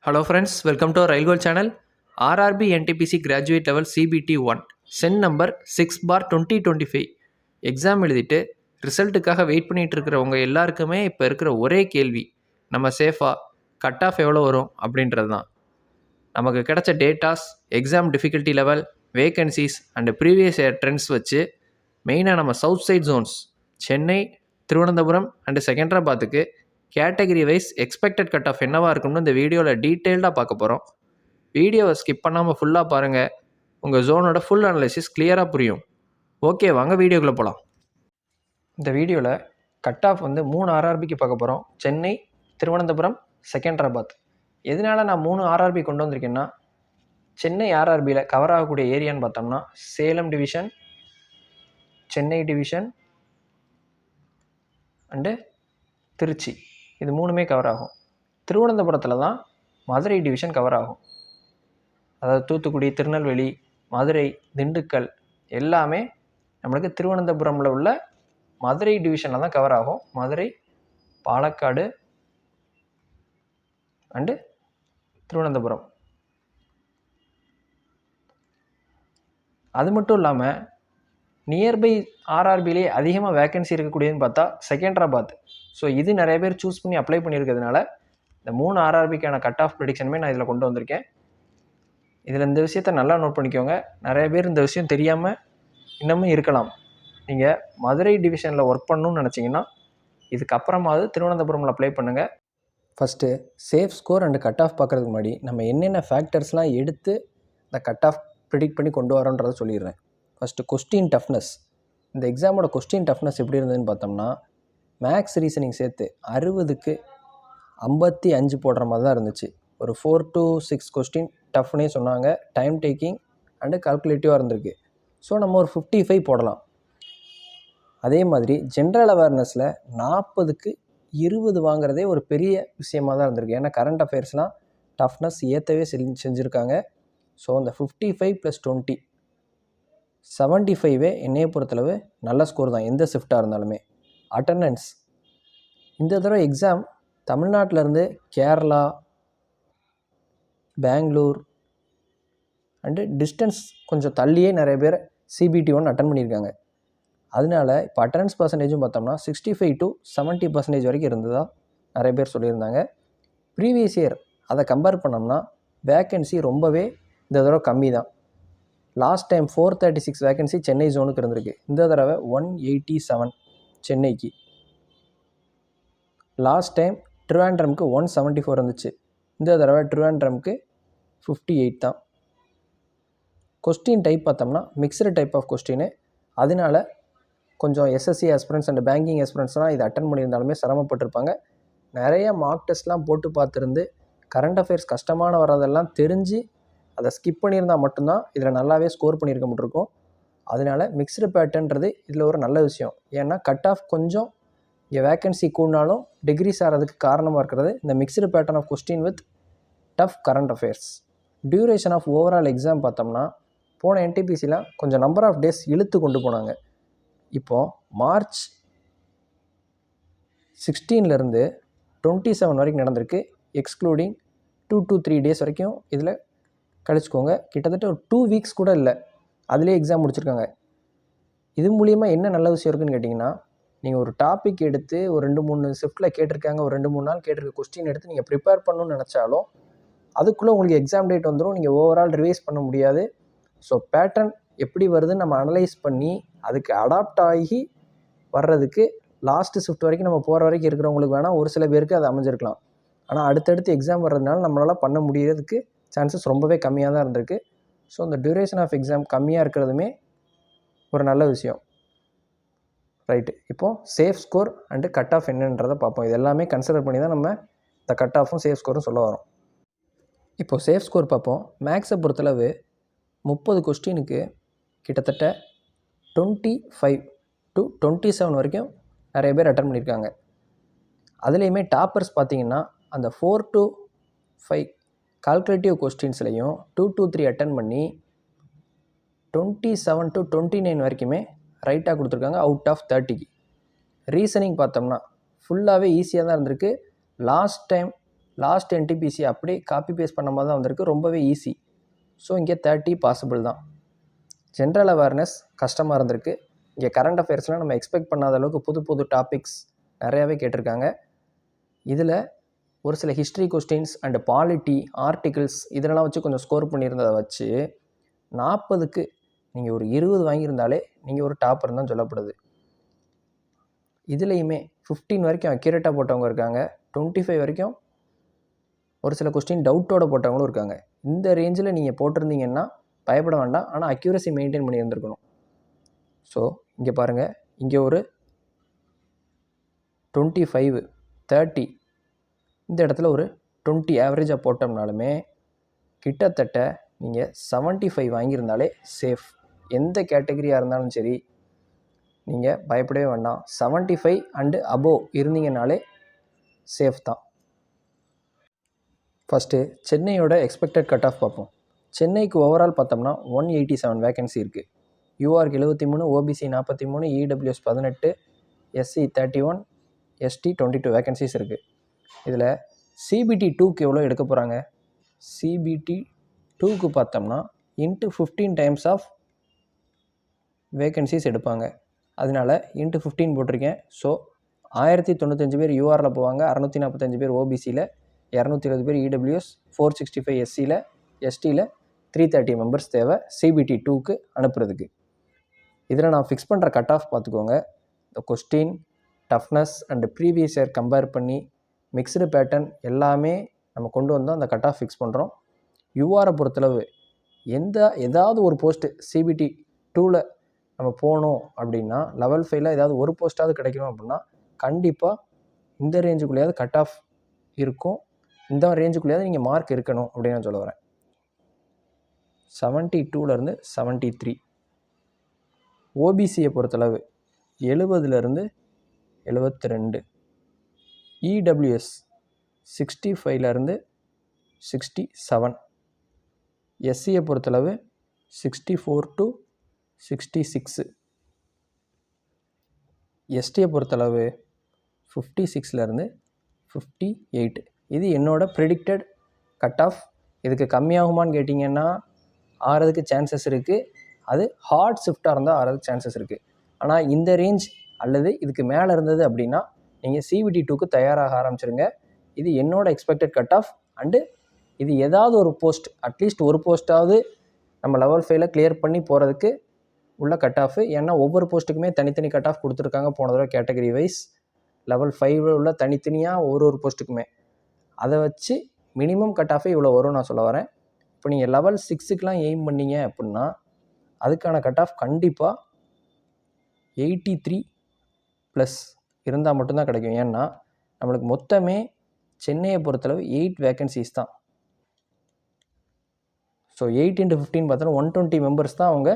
Hello friends, welcome to our Railgoal channel. RRB NTPC Graduate Level CBT 1 Sen number 6/2025 exam எழுதிட்டு ரிசல்ட்டுக்காக wait பண்ணிகிட்டு இருக்கிறவங்க எல்லாருக்குமே இப்போ இருக்கிற ஒரே கேள்வி, நம்ம சேஃபாக கட் ஆஃப் எவ்வளோ வரும் அப்படின்றது தான். நமக்கு கிடைச்ச datas, exam difficulty level, vacancies and previous year trends வச்சு மெயினாக நம்ம south side zones Chennai, Thiruvananthapuram and செகண்ட்ராபாத்துக்கு category wise expected cut off என்னவாக இருக்கும்னு இந்த வீடியோவில் டீட்டெயில்டாக பார்க்க போகிறோம். வீடியோவை ஸ்கிப் பண்ணாமல் ஃபுல்லாக பாருங்கள், உங்கள் ஜோனோட ஃபுல் அனலைசிஸ் கிளியராக புரியும். ஓகே, வாங்க வீடியோக்குள்ளே போகலாம். இந்த வீடியோவில் கட் ஆஃப் 3 ஆர்ஆர்பிக்கு பார்க்க போகிறோம். சென்னை, திருவனந்தபுரம், செகண்ட்ராபாத். எதனால் நான் 3 ஆர்ஆர்பி கொண்டு வந்திருக்கேன்னா, சென்னை ஆர்ஆர்பியில் கவர் ஆகக்கூடிய ஏரியான்னு பார்த்தோம்னா Salem division, Chennai division and Trichy, இது 3மே கவர் ஆகும். திருவனந்தபுரத்தில் தான் மதுரை டிவிஷன் கவர் ஆகும். அதாவது தூத்துக்குடி, திருநெல்வேலி, மதுரை, திண்டுக்கல் எல்லாமே நம்மளுக்கு திருவனந்தபுரமில் உள்ள மதுரை டிவிஷனில் தான் கவர் ஆகும். மதுரை, பாலக்காடு அண்டு திருவனந்தபுரம். அது மட்டும் இல்லாமல் நியர்பை ஆர்ஆர்பிலே அதிகமாக வேக்கன்சி இருக்கக்கூடியதுன்னு பார்த்தா செகண்ட்ராபாத். ஸோ இது நிறைய பேர் சூஸ் பண்ணி அப்ளை பண்ணியிருக்கிறதுனால இந்த 3 ஆர்ஆர்பிக்கான கட் ஆஃப் ப்ரெடிக்ஷனுமே நான் இதில் கொண்டு வந்திருக்கேன். இதில் இந்த விஷயத்தை நல்லா நோட் பண்ணிக்கோங்க. நிறைய பேர் இந்த விஷயம் தெரியாமல் இன்னமும் இருக்கலாம். நீங்கள் மதுரை டிவிஷனில் ஒர்க் பண்ணணும்னு நினச்சிங்கன்னா இதுக்கப்புறமாவது திருவனந்தபுரமில் அப்ளை பண்ணுங்கள். First safe score and cut off பார்க்குறதுக்கு முன்னாடி நம்ம என்னென்ன ஃபேக்டர்ஸ்லாம் எடுத்து இந்த கட் ஆஃப் ப்ரிடிக்ட் பண்ணி கொண்டு வரோன்றதை சொல்லிடுறேன். First question toughness. இந்த எக்ஸாமோட கொஸ்டின் டஃப்னஸ் எப்படி இருந்ததுன்னு பார்த்தோம்னா, மேக்ஸ் ரீசனிங் சேர்த்து 60க்கு 55 போடுற மாதிரி தான் இருந்துச்சு. ஒரு 4 to 6 கொஸ்டின் டஃப்னே சொன்னாங்க. டைம் டேக்கிங் அண்டு கால்குலேட்டிவாக இருந்திருக்கு. ஸோ நம்ம ஒரு 55 போடலாம். அதே மாதிரி ஜென்ரல் அவேர்னஸில் 40க்கு 20 வாங்குறதே ஒரு பெரிய விஷயமாக தான் இருந்திருக்கு. ஏன்னா கரண்ட் அஃபேர்ஸ்லாம் டஃப்னஸ் ஏற்றவே செஞ்சுருக்காங்க. ஸோ அந்த 55 + 20 75 என்னையை பொறுத்தளவு நல்ல ஸ்கோர் தான், எந்த ஷிஃப்டாக இருந்தாலுமே. அட்டண்டன்ஸ், இந்த தடவை எக்ஸாம் தமிழ்நாட்டிலேருந்து கேரளா, பெங்களூர் அண்டு டிஸ்டன்ஸ் கொஞ்சம் தள்ளியே நிறைய பேர் CBT 1 அட்டன் பண்ணியிருக்காங்க. அதனால இப்போ அட்டண்டன்ஸ் பர்சன்டேஜும் பார்த்தோம்னா 65 to 70% வரைக்கும் இருந்ததா நிறைய பேர் சொல்லியிருந்தாங்க. ப்ரீவியஸ் இயர் அதை கம்பேர் பண்ணோம்னா வேக்கன்சி ரொம்பவே இந்த தடவை கம்மி தான். லாஸ்ட் டைம் 436 வேக்கன்சி சென்னை ஜோனுக்கு இருந்திருக்கு. இந்த தடவை 187 சென்னைக்கு. லாஸ்ட் டைம் ட்ரிவாண்ட்ரம்க்கு 174 இருந்துச்சு. இந்த தடவை ட்ரிவாண்ட்ரம்க்கு 58 தான். கொஸ்டின் டைப் பார்த்தோம்னா மிக்சடு டைப் ஆஃப் கொஸ்டின். அதனால கொஞ்சம் SSC ஆஸ்பிரன்ஸ் அண்ட் பேங்கிங் ஆஸ்பிரன்ஸ்லாம் இதை அட்டன் பண்ணியிருந்தாலுமே சிரமப்பட்டிருப்பாங்க. நிறைய மார்க் டெஸ்ட்லாம் போட்டு பார்த்துருந்து கரண்ட் அஃபேர்ஸ் கஷ்டமான வரதெல்லாம் தெரிஞ்சு அதை ஸ்கிப் பண்ணியிருந்தால் மட்டும்தான் இதில் நல்லாவே ஸ்கோர் பண்ணியிருக்க முடியிருக்கும். அதனால மிக்சடு பேட்டர்ன்றது இதில் ஒரு நல்ல விஷயம். ஏன்னா கட் ஆஃப் கொஞ்சம் இங்கே வேக்கன்சி கூடினாலும் டிகிரிஸ் ஆகிறதுக்கு காரணமாக இருக்கிறது இந்த mixed pattern of question with tough current affairs. Duration of overall exam பார்த்தோம்னா போன NTPCலாம் கொஞ்சம் நம்பர் ஆஃப் டேஸ் இழுத்து கொண்டு போனாங்க. இப்போது மார்ச் 16லேருந்து 27 வரைக்கும் நடந்திருக்கு. எக்ஸ்க்ளூடிங் 2 to 3 டேஸ் வரைக்கும் இதில் கழிச்சுக்கோங்க. கிட்டத்தட்ட ஒரு 2 வீக்ஸ் கூட இல்லை, அதிலே எக்ஸாம் முடிச்சிருக்காங்க. இது மூலியமாக என்ன நல்ல விஷயம் இருக்குதுன்னு கேட்டிங்கன்னா, நீங்கள் ஒரு டாபிக் எடுத்து ஒரு 2-3 ஷிஃப்ட்டில் கேட்டிருக்காங்க, ஒரு 2-3 நாள் கேட்டிருக்க கொஸ்டின் எடுத்து நீங்கள் ப்ரிப்பேர் பண்ணணும்னு நினச்சாலும் அதுக்குள்ளே உங்களுக்கு எக்ஸாம் டேட் வந்துடும். நீங்கள் ஓவரால் ரிவைஸ் பண்ண முடியாது. ஸோ பேட்டர்ன் எப்படி வருதுன்னு நம்ம அனலைஸ் பண்ணி அதுக்கு அடாப்ட் ஆகி வர்றதுக்கு லாஸ்ட்டு ஷிஃப்ட் வரைக்கும் நம்ம போகிற வரைக்கும் இருக்கிறவங்களுக்கு வேணால் ஒரு சில பேருக்கு அது அமைஞ்சிருக்கலாம். ஆனால் அடுத்தடுத்து எக்ஸாம் வர்றதுனால நம்மளால் பண்ண முடியறதுக்கு சான்சஸ் ரொம்பவே கம்மியாக தான் இருந்திருக்கு. ஸோ இந்த டியூரேஷன் ஆஃப் எக்ஸாம் கம்மியாக இருக்கிறதுமே ஒரு நல்ல விஷயம். ரைட்டு, இப்போது safe score and cut off என்னன்றதை பார்ப்போம். இது எல்லாமே கன்சிடர் பண்ணி தான் நம்ம இந்த கட் ஆஃபும் சேஃப் ஸ்கோரும் சொல்ல வரோம். இப்போது சேஃப் ஸ்கோர் பார்ப்போம். மேக்ஸை பொறுத்தளவு 30 கொஸ்டினுக்கு கிட்டத்தட்ட 25 to 27 வரைக்கும் நிறைய பேர் அட்டன் பண்ணியிருக்காங்க. அதுலேயுமே டாப்பர்ஸ் பார்த்திங்கன்னா அந்த 4 to 5 கால்குலேட்டிவ் கொஸ்டின்ஸ்லையும் 2 to 3 அட்டன் பண்ணி 27 to 29 வரைக்குமே ரைட்டாக கொடுத்துருக்காங்க அவுட் ஆஃப் 30க்கு. ரீசனிங் பார்த்தோம்னா ஃபுல்லாகவே ஈஸியாக தான் இருந்திருக்கு. லாஸ்ட் டைம் லாஸ்ட் என்டிபிசி அப்படியே காப்பி பேஸ்ட் பண்ண மாதிரி தான் வந்திருக்கு, ரொம்பவே ஈஸி. ஸோ இங்கே 30 பாசிபிள் தான். ஜென்ரல் அவேர்னஸ் கஷ்டமாக இருந்திருக்கு. இங்கே கரண்ட் அஃபேர்ஸ்லாம் நம்ம எக்ஸ்பெக்ட் பண்ணாத அளவுக்கு புது புது டாபிக்ஸ் நிறையாவே கேட்டிருக்காங்க. இதில் ஒரு சில history questions and polity articles இதெல்லாம் வச்சு கொஞ்சம் ஸ்கோர் பண்ணியிருந்ததை வச்சு 40க்கு நீங்கள் ஒரு 20 வாங்கியிருந்தாலே நீங்கள் ஒரு டாப்பர் தான் சொல்லப்படுது. இதுலேயுமே 15 வரைக்கும் அக்யூரேட்டாக போட்டவங்க இருக்காங்க, 25 வரைக்கும் ஒரு சில கொஸ்டின் டவுட்டோட போட்டவங்களும் இருக்காங்க. இந்த ரேஞ்சில் நீங்கள் போட்டிருந்தீங்கன்னா பயப்பட வேண்டாம், ஆனால் அக்யூரசி மெயின்டைன் பண்ணி இருந்திருக்கணும். ஸோ இங்கே பாருங்கள், இங்கே ஒரு 25 30 இந்த இடத்துல ஒரு 20 ஆவரேஜாக போட்டோம்னாலுமே கிட்டத்தட்ட நீங்கள் 75 வாங்கியிருந்தாலே சேஃப். எந்த கேட்டகரியாக இருந்தாலும் சரி நீங்கள் பயப்படவே வேண்டாம். 75 அண்டு அபோவ் இருந்தீங்கனாலே சேஃப் தான். ஃபஸ்ட்டு சென்னையோட எக்ஸ்பெக்டட் கட் ஆஃப் பார்ப்போம். சென்னைக்கு ஓவரால் பார்த்தோம்னா 187 வேகன்சி இருக்குது. யூஆருக்கு 73, OBC 43, EWS 18, SC 31, ST 22 vacancies இருக்குது. இதில் சிபிடி 2க்கு எவ்வளோ எடுக்க போகிறாங்க? சிபிடி 2க்கு பார்த்தோம்னா இன்ட்டு 15 டைம்ஸ் ஆஃப் வேகன்சிஸ் எடுப்பாங்க. அதனால் இன்ட்டு 15 போட்டிருக்கேன். ஸோ 1095 பேர் யூஆரில் போவாங்க, 645 பேர் ஓபிசியில், 220 பேர் இடபிள்யூஎஸ், 465 எஸ்சியில், எஸ்டியில் 330 மெம்பர்ஸ் தேவை சிபிடி 2க்கு அனுப்புறதுக்கு. இதில் நான் ஃபிக்ஸ் பண்ணுற கட் ஆஃப் பார்த்துக்கோங்க. இந்த question toughness and previous year compare பண்ணி மிக்ஸ்டு பேட்டர்ன் எல்லாமே நம்ம கொண்டு வந்தால் அந்த கட் ஆஃப் ஃபிக்ஸ் பண்ணுறோம். யூஆரை பொறுத்தளவு ஏதாவது ஒரு போஸ்ட்டு சிபிடி 2ல் நம்ம போகணும் அப்படின்னா லெவல் 5ல் ஏதாவது ஒரு போஸ்ட்டாவது கிடைக்கணும் அப்படின்னா கண்டிப்பாக இந்த ரேஞ்சுக்குள்ளேயாவது கட் ஆஃப் இருக்கும், இந்த ரேஞ்சுக்குள்ளேயாவது நீங்கள் மார்க் இருக்கணும் அப்படின்னு நான் சொல்ல வரேன். 72லேருந்து 73. ஓபிசியை பொறுத்தளவு 70லேருந்து 72. இடபிள்யூஎஸ் 65லேருந்து 67. எஸ்சியை பொறுத்தளவு 64 to 66. எஸ்டியை பொறுத்தளவு 56லேருந்து 58. இது என்னோட ப்ரெடிக்டட் கட் ஆஃப். இதுக்கு கம்மியாகுமான்னு கேட்டிங்கன்னா ஆறதுக்கு சான்சஸ் இருக்குது. அது ஹார்ட் ஷிஃப்டாக இருந்தால் ஆறதுக்கு சான்சஸ் இருக்குது. ஆனால் இந்த ரேஞ்ச் அல்லது இதுக்கு மேலே இருந்தது அப்படின்னா நீங்கள் சிபிடி 2க்கு தயாராக ஆரம்பிச்சிருங்க. இது என்னோட எக்ஸ்பெக்டட் கட் ஆஃப். அண்டு இது ஏதாவது ஒரு போஸ்ட், அட்லீஸ்ட் ஒரு போஸ்ட்டாவது நம்ம லெவல் 5ல் கிளியர் பண்ணி போகிறதுக்கு உள்ள கட் ஆஃப். ஏன்னா ஒவ்வொரு போஸ்ட்டுக்குமே தனித்தனி கட் ஆஃப் கொடுத்துருக்காங்க போன தடவை கேட்டகரி வைஸ். லெவல் 5ல் உள்ள தனித்தனியாக ஒரு போஸ்ட்டுக்குமே அதை வச்சு மினிமம் கட் ஆஃபே இவ்வளோ வரும் நான் சொல்ல வரேன். இப்போ நீங்கள் லெவல் 6க்குலாம் எய்ம் பண்ணிங்க அப்படின்னா அதுக்கான கட் ஆஃப் கண்டிப்பாக 83+ இருந்தால் மட்டும்தான் கிடைக்கும். ஏன்னா நம்மளுக்கு மொத்தமே சென்னையை பொறுத்தளவு 8 வேகன்சிஸ் தான். ஸோ 8 into 15 பார்த்தோன்னா 120 மெம்பர்ஸ் தான் அவங்க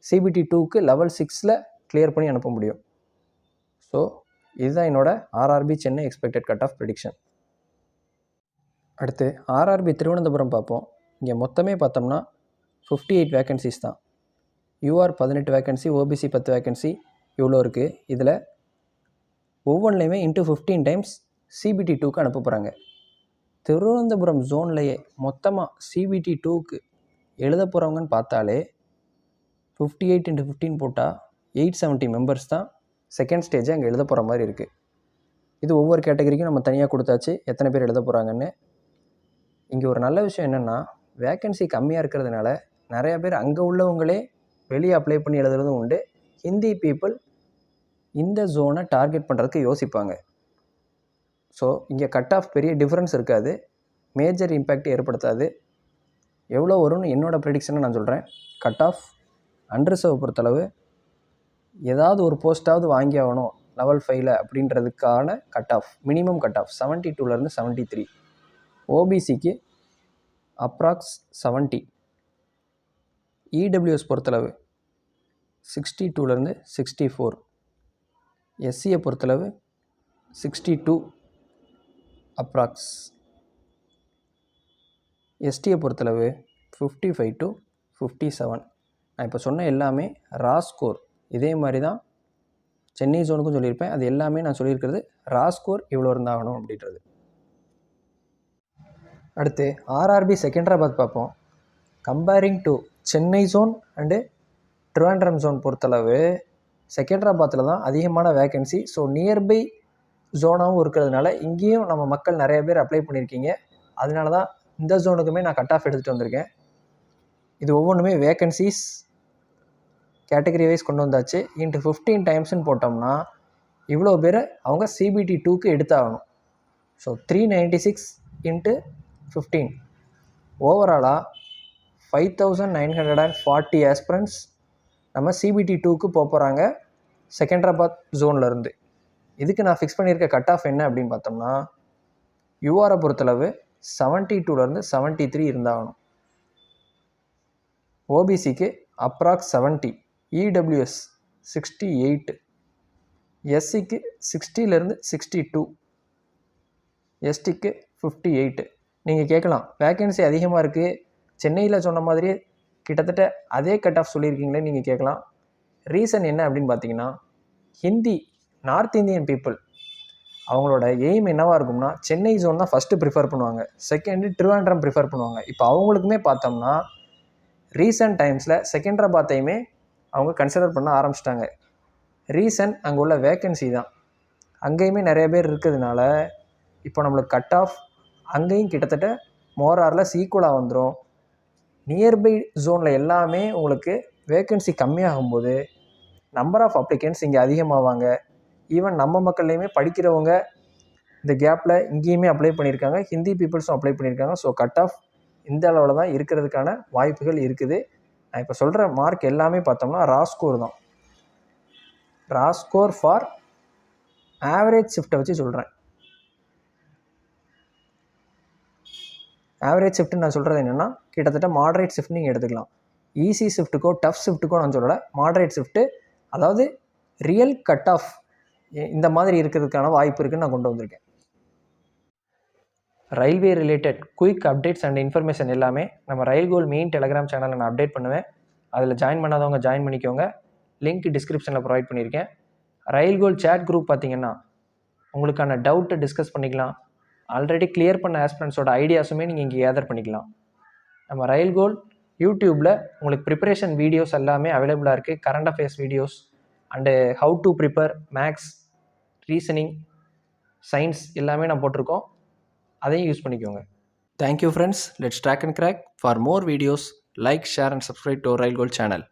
சிபிடி 2க்கு லெவல் 6ல் கிளியர் பண்ணி அனுப்ப முடியும். ஸோ இதுதான் என்னோட RRB Chennai expected cut of prediction. அடுத்து ஆர்ஆர்பி திருவனந்தபுரம் பார்ப்போம். இங்கே மொத்தமே பார்த்தோம்னா 58 வேகன்சிஸ் தான். யூஆர் 18 வேகன்சி, ஓபிசி 10 வேகன்சி இவ்வளோ இருக்குது. இதில் ஒவ்வொன்றிலையுமே இன்ட்டு 15 டைம்ஸ் சிபிடி 2க்கு அனுப்ப போகிறாங்க. திருவனந்தபுரம் ஜோன்லேயே மொத்தமாக சிபிடி 2க்கு எழுத போகிறவங்கன்னு பார்த்தாலே 58 into 15 போட்டால் 870 மெம்பர்ஸ் தான் செகண்ட் ஸ்டேஜை அங்கே எழுத போகிற மாதிரி இருக்குது. இது ஒவ்வொரு கேட்டகரிக்கும் நம்ம தனியாக கொடுத்தாச்சு எத்தனை பேர் எழுத போகிறாங்கன்னு. இங்கே ஒரு நல்ல விஷயம் என்னென்னா வேக்கன்சி கம்மியாக இருக்கிறதுனால நிறையா பேர் அங்கே உள்ளவங்களே வெளியே அப்ளை பண்ணி எழுதுறதும் உண்டு. ஹிந்தி பீப்புள் இந்த ஜோனை டார்கெட் பண்ணுறதுக்கு யோசிப்பாங்க. ஸோ இங்கே கட் ஆஃப் பெரிய டிஃப்ரென்ஸ் இருக்காது, மேஜர் இம்பேக்ட் ஏற்படுத்தாது. எவ்வளோ வரும்னு என்னோடய ப்ரெடிக்ஷனை நான் சொல்கிறேன். கட் ஆஃப் அன்ரிசர்வ் பொறுத்தளவு ஏதாவது ஒரு போஸ்ட்டாவது வாங்கி ஆகணும் லெவல் 5ல் அப்படின்றதுக்கான cut off minimum cut off 72லேருந்து 73. ஓபிசிக்கு அப்ராக்ஸ் 70. இடபிள்யூஎஸ் பொறுத்தளவு 62லேருந்து 64. எஸ்சியை பொறுத்தளவு 62 அப்ராக்ஸ். எஸ்டியை பொறுத்தளவு 55 to 57. நான் இப்போ சொன்ன எல்லாமே ரா ஸ்கோர். இதே மாதிரி தான் சென்னை ஜோனுக்கும் சொல்லியிருப்பேன். அது எல்லாமே நான் சொல்லியிருக்கிறது ரா ஸ்கோர் இவ்வளோ இருந்தாகணும் அப்படின்றது. அடுத்து ஆர்ஆர்பி செகண்டராபாத் பார்ப்போம். Comparing to Chennai zone and Trivandrum zone பொறுத்தளவு செகண்டராபாத்தில் தான் அதிகமான வேக்கன்சி. ஸோ நியர்பை ஜோனாகவும் இருக்கிறதுனால இங்கேயும் நம்ம மக்கள் நிறைய பேர் அப்ளை பண்ணியிருக்கீங்க. அதனால தான் இந்த ஜோனுக்குமே நான் கட் ஆஃப் எடுத்துகிட்டு வந்திருக்கேன். இது ஒவ்வொன்றுமே வேக்கன்சிஸ் கேட்டகரி வைஸ் கொண்டு வந்தாச்சு. இன்ட்டு 15 டைம்ஸ்ன்னு போட்டோம்னா இவ்வளோ பேர் அவங்க CBT 2க்கு எடுத்தாகணும். ஸோ 396 இன்ட்டு 15 ஓவராலாக 5940 ஆஸ்பிரண்ட்ஸ் நம்ம CBT 2க்கு போகிறாங்க செகண்டராபாத் ஜோன்லேருந்து. இதுக்கு நான் ஃபிக்ஸ் பண்ணியிருக்க கட் ஆஃப் என்ன அப்படின்னு பார்த்தோம்னா யூஆரை பொறுத்தளவு 72லேருந்து 73 இருந்தாகணும். ஓபிசிக்கு அப்ராக்ஸ் 70, இடபிள்யூஎஸ் 68, எஸ்சிக்கு 60லேருந்து 62, எஸ்டிக்கு 58. நீங்கள் கேட்கலாம், வேக்கன்சி அதிகமாக இருக்குது, சென்னையில் சொன்ன மாதிரியே கிட்டத்தட்ட அதே கட் ஆஃப் சொல்லியிருக்கீங்களே நீங்கள் கேட்கலாம். ரீசன் என்ன அப்படின்னு பார்த்தீங்கன்னா ஹிந்தி நார்த் இந்தியன் பீப்புள் அவங்களோட எய்ம் என்னவாக இருக்கும்னா சென்னை ஜோன் தான் ஃபஸ்ட்டு ப்ரிஃபர் பண்ணுவாங்க, செகண்டு ட்ரிவாண்ட்ரம் ப்ரிஃபர் பண்ணுவாங்க. இப்போ அவங்களுக்குமே பார்த்தோம்னா ரீசன்ட் டைம்ஸில் செகண்டராபாத்தையுமே அவங்க கன்சிடர் பண்ண ஆரம்பிச்சிட்டாங்க. ரீசன் அங்கே உள்ள வேக்கன்சி தான். அங்கேயுமே நிறைய பேர் இருக்கிறதுனால இப்போ நம்மளுக்கு கட் ஆஃப் அங்கேயும் கிட்டத்தட்ட மோரார்லெஸ் ஈக்குவலாக வந்துடும். நியர்பை ஜோனில் எல்லாமே உங்களுக்கு வேக்கன்சி கம்மியாகும்போது நம்பர் ஆஃப் அப்ளிகன்ஸ் இங்கே அதிகமாவாங்க. ஈவன் நம்ம மக்கள்லேயுமே படிக்கிறவங்க இந்த கேப்பில் இங்கேயுமே அப்ளை பண்ணியிருக்காங்க, ஹிந்தி பீப்புள்ஸும் அப்ளை பண்ணியிருக்காங்க. ஸோ கட் ஆஃப் இந்த அளவில் தான் இருக்கிறதுக்கான வாய்ப்புகள் இருக்குது. நான் இப்போ சொல்கிற மார்க் எல்லாமே பார்த்தோம்னா ரா ஸ்கோர் தான். ரா ஸ்கோர் ஃபார் ஆவரேஜ் ஷிஃப்ட்டை வச்சு சொல்கிறேன். ஆவரேஜ் ஷிஃப்ட்னு நான் சொல்கிறது என்னென்னா கிட்டத்தட்ட மாடரேட் ஷிஃப்ட் நீங்கள் எடுத்துக்கலாம். ஈஸி ஷிஃப்ட்டுக்கோ டஃப் ஷிஃப்ட்டுக்கோ நான் சொல்லலை, மாடரேட் ஷிஃப்ட்டு, அதாவது ரியல் கட் ஆஃப் இந்த மாதிரி இருக்கிறதுக்கான வாய்ப்பு இருக்குதுன்னு நான் கொண்டு வந்திருக்கேன். Railway related quick updates and information எல்லாமே நம்ம ரயில் கோல் மெயின் டெலகிராம் சேனலில் நான் அப்டேட் பண்ணுவேன். அதில் ஜாயின் பண்ணாதவங்க ஜாயின் பண்ணிக்கோங்க. லிங்க் டிஸ்கிரிப்ஷனில் ப்ரொவைட் பண்ணியிருக்கேன். ரயில் கோல் சேட் குரூப் பார்த்திங்கன்னா உங்களுக்கான டவுட்டை டிஸ்கஸ் பண்ணிக்கலாம். ஆல்ரெடி கிளியர் பண்ண ஆஸ்பிரண்ட்ஸோட ஐடியாஸுமே நீங்கள் இங்கே கேதர் பண்ணிக்கலாம். நம்ம ரயில் கோல் யூடியூப்பில் உங்களுக்கு ப்ரிப்பரேஷன் வீடியோஸ் எல்லாமே அவைலபிளாக இருக்குது. Current affairs videos and how to prepare maths, reasoning, science எல்லாமே நான் போட்டிருக்கோம். அதையும் யூஸ் பண்ணிக்கோங்க. Thank you friends. Let's track and crack. For more videos like, share and subscribe to Rail Gold channel.